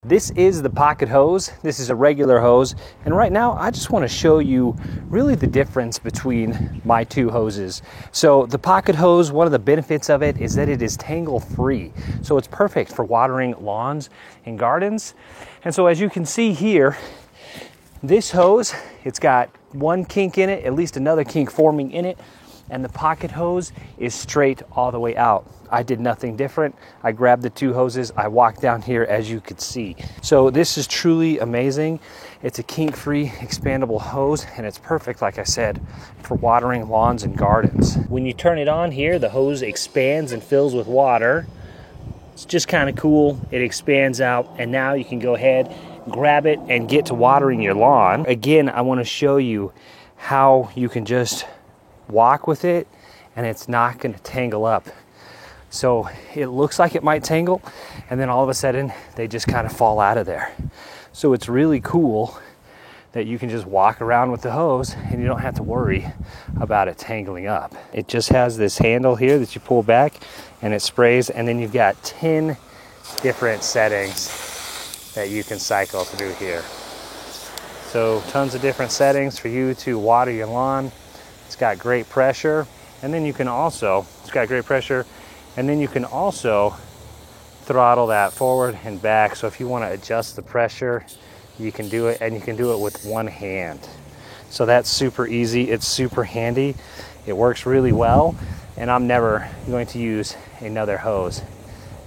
This is the Pocket Hose. This is a regular hose, and right now I just want to show you really the difference between my two hoses. So the Pocket Hose, one of the benefits of it is that it is tangle free. So it's perfect for watering lawns and gardens. And so as you can see here, this hose, it's got one kink in it, at least another kink forming in it, and the Pocket Hose is straight all the way out. I did nothing different. I grabbed the two hoses, I walked down here as you could see. So this is truly amazing. It's a kink-free expandable hose, and it's perfect, like I said, for watering lawns and gardens. When you turn it on here, the hose expands and fills with water. It's just kind of cool. It expands out, and now you can go ahead, grab it, and get to watering your lawn. Again, I want to show you how you can just walk with it, and it's not going to tangle up. So it looks like it might tangle, and then all of a sudden they just kind of fall out of there. So it's really cool that you can just walk around with the hose and you don't have to worry about it tangling up. It just has this handle here that you pull back and it sprays, and then you've got 10 different settings that you can cycle through here. So tons of different settings for you to water your lawn. It's got great pressure, and then you can also, and then you can also throttle that forward and back. So if you want to adjust the pressure, you can do it, and you can do it with one hand. So that's super easy. It's super handy. It works really well, and I'm never going to use another hose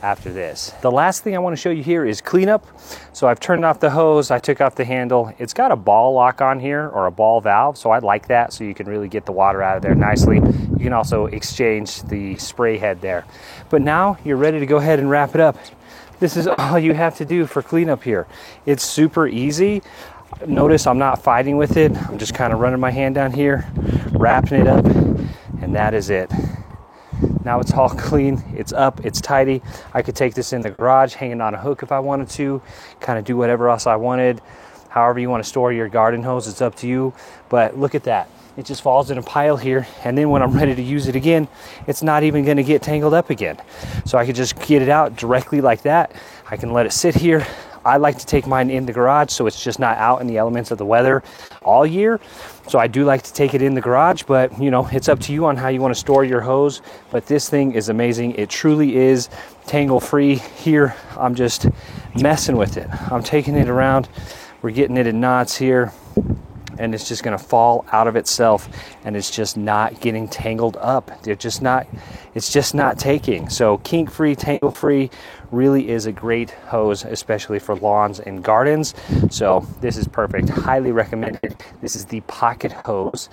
after this. The last thing I want to show you here is cleanup. So I've turned off the hose, I took off the handle. It's got a ball lock on here, or a ball valve, so I like that, so you can really get the water out of there nicely. You can also exchange the spray head there. But now you're ready to go ahead and wrap it up. This is all you have to do for cleanup here. It's super easy. Notice I'm not fighting with it. I'm just kind of running my hand down here, wrapping it up, and that is it. Now it's all clean, it's up, it's tidy. I could take this in the garage, hang it on a hook if I wanted to, kind of do whatever else I wanted. However you want to store your garden hose, it's up to you. But look at that. It just falls in a pile here, and then when I'm ready to use it again, it's not even going to get tangled up again. So I could just get it out directly like that. I can let it sit here. I like to take mine in the garage so it's just not out in the elements of the weather all year. So I do like to take it in the garage, but you know, it's up to you on how you want to store your hose. But this thing is amazing. It truly is tangle free. Here, I'm just messing with it. I'm taking it around. We're getting it in knots here, and it's just going to fall out of itself, and it's just not getting tangled up. It's just not taking. So kink free, tangle free really is a great hose, especially for lawns and gardens. So this is perfect. Highly recommended. This is the Pocket Hose.